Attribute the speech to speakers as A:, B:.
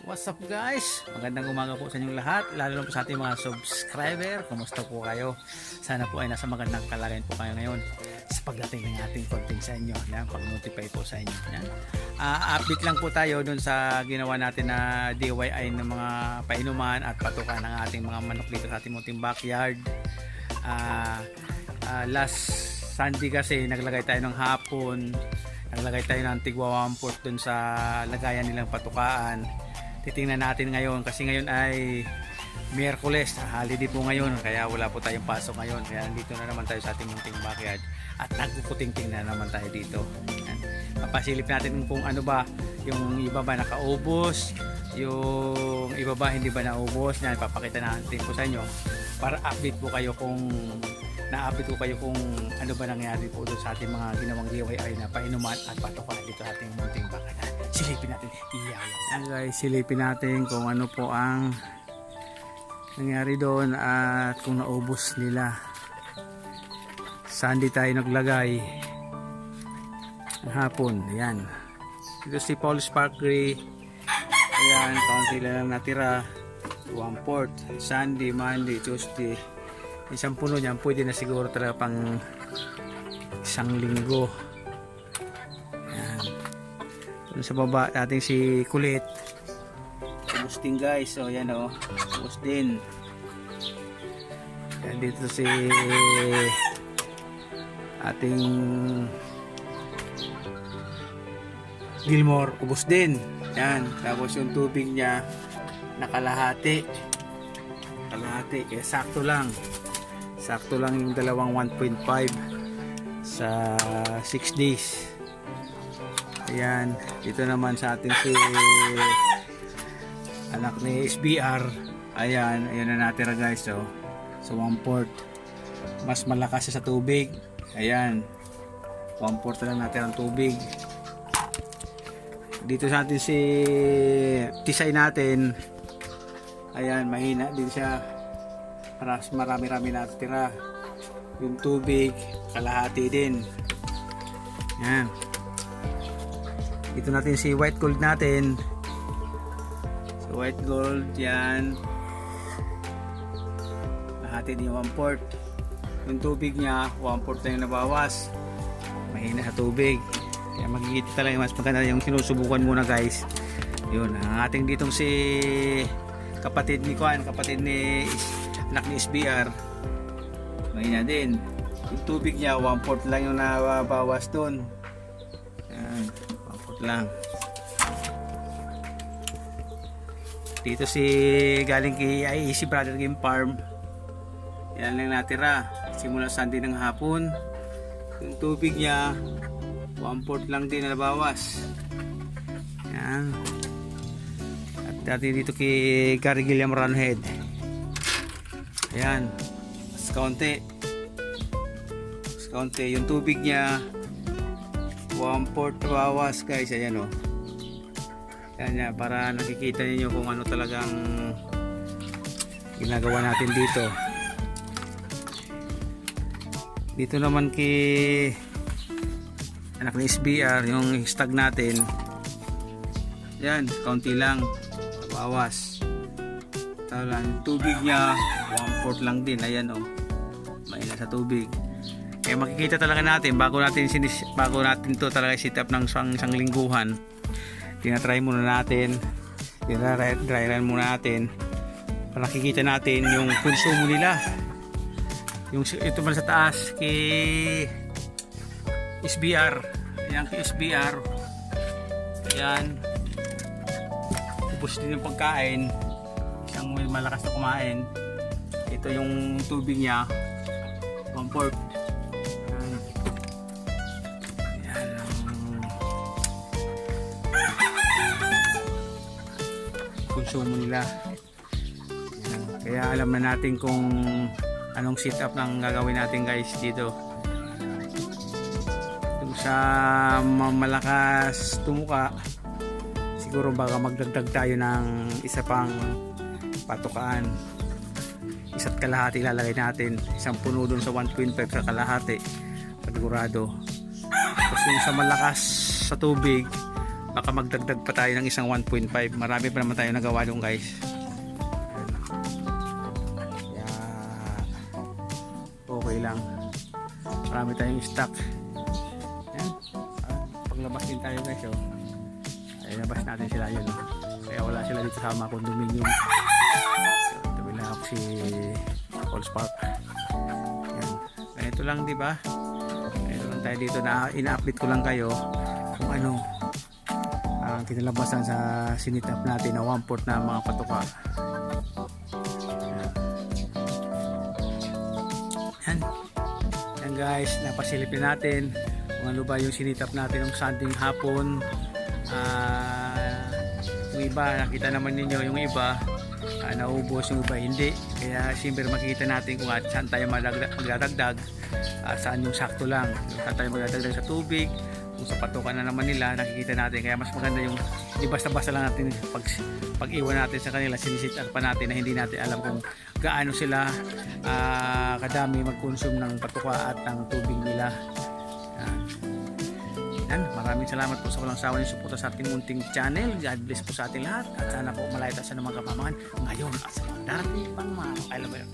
A: What's up guys? Magandang umaga po sa inyong lahat, lalo na po sa ating mga subscriber. Kumusta po kayo? Sana po ay nasa magandang kalagayan po kayo ngayon sa pagdating ng ating content sa inyo, pag-notify po sa inyo. Update lang po tayo dun sa ginawa natin na DIY ng mga painuman at patukan ng ating mga manok dito sa ating munting backyard. Last Sunday kasi naglagay tayo ng hapon, naglagay tayo ng tigwa 1/4 dun sa lagayan nilang patukaan. Titingnan natin ngayon kasi ngayon ay Miyerkules, holiday po ngayon, kaya wala po tayong pasok ngayon, kaya dito na naman tayo sa ating munting backyard at nagkukuting-ting na naman tayo dito. Yan. Papasilip natin kung ano ba, yung iba ba nakaubos, yung iba ba hindi ba naubos. Yan, papakita natin po sa inyo para update po kayo kung na-update po kayo kung ano ba nangyari po doon sa ating mga ginawang DIY na painuman at patukan dito sa ating munting backyard. Silipin natin. Yan guys, silipin natin kung ano po ang nangyari doon at kung naubos nila. Sunday tayo naglagay ng hapon. Ayan. Ito si Paul Sparkry. Ayan, kaunti lang natira. 1/4. Sunday, Monday, Tuesday. Isang puno niyan, pwede na siguro talaga pang isang linggo. Ayan. Sa baba natin si Kulit. Ubus din guys. So yan o. Ubus din. Yan dito si ating Gilmore. Ubus din. Yan. Tapos yung tubig niya nakalahati. Kalahati. Kaya sakto lang. Sakto lang yung dalawang 1.5 sa 6 days. Ayan, dito naman sa atin si anak ni SBR. Ayan, ayan na natira guys. So 1/4. Mas malakas siya sa tubig. Ayan, 1/4 lang natira ang tubig. Dito sa atin si Tisay natin. Ayan, mahina din siya. Marami-rami natira. Yung tubig, kalahati din. Ayan. Dito natin si white gold natin. So white gold yan. Lahati din yung 1/4. Yung tubig niya 1/4 na yung nabawas. Mahina sa tubig. Kaya magigit talaga mas maganda yung sinusubukan muna guys. Yun, ang ating ditong si kapatid ni Kuan, kapatid ni anak ni SBR. Mahina din. Yung tubig niya 1/4 lang yung nabawas doon. Yan, 1/4 lang. Dito si galing kay IEC Brother Game Farm. Yan lang natira. Simula Sunday ng hapon. Yung tubig niya 1/4 lang din na nabawas. Yan. At dati dito kay Gary Gilliam Runhead. Ayan, mas kaunti. Mas kaunti. Yung tubig niya 1/4 bawas guys. Ayan o. Ayan niya, para nakikita niyo kung ano talagang ginagawa natin dito. Dito naman kay anak ni SBR, yung stag natin. Ayan, kaunti lang bawas. Talang tubig niya 1/4 lang din. Ayan o, mahina sa tubig. Kaya makikita talaga natin bago natin to talaga set up ng isang lingguhan. Tinatry muna natin, dry run muna natin para nakikita natin yung konsumo nila. Yung ito man sa taas kay SBR. Ayan kay SBR. Ayan, ubos din yung pagkain. Isang malakas na kumain. Ito yung tubig niya 1/4. Ayan ang konsumo nila. Ayan. Kaya alam na natin kung anong setup ng gagawin natin guys dito. Kung sa malakas tumuka, siguro baka magdagdag tayo ng isa pang patukaan. Isa't kalahati ilalagay natin. Isang puno dun sa 1.5 sa kalahati. Panigurado. Tapos yung sa malakas sa tubig, baka magdagdag pa tayo ng isang 1.5. Marami pa naman tayo nagawa doon guys. Kaya okay lang, marami tayong stock. Yan. Paglabas din tayo guys, oh. Ay, labas natin sila yun, oh. Kaya wala sila dito sa mga condominium. So, tabi lang ako si Paul's Park. Yan. Ganito lang, di ba? Ganito lang tayo dito, na ina-update ko lang kayo kung ano ang kinalabasan sa sinitap natin na 1/4 na mga patuka. Yan. Yan guys, napasilipin natin kung ano ba yung sinitap natin ng Sunday hapon. Yung iba, nakita naman ninyo, yung iba naubos, yung iba hindi. Kaya siyempre makikita natin kung saan tayo magdadagdag, saan yung sakto lang, saan tayo magdadagdag sa tubig, kung sa patukan na naman nila, nakikita natin. Kaya mas maganda yung di basta-basta lang natin pag iwan natin sa kanila, sinisitar pa natin na hindi natin alam kung gaano sila kadami mag-consume ng patuka at ng tubig nila. Yan, maraming salamat po sa walang sawa niyo suporta sa ating munting channel. God bless po sa ating lahat at sana po malaya tayo sa mga kapamakan ngayon at sa mga darating pang mga kailan ba yun.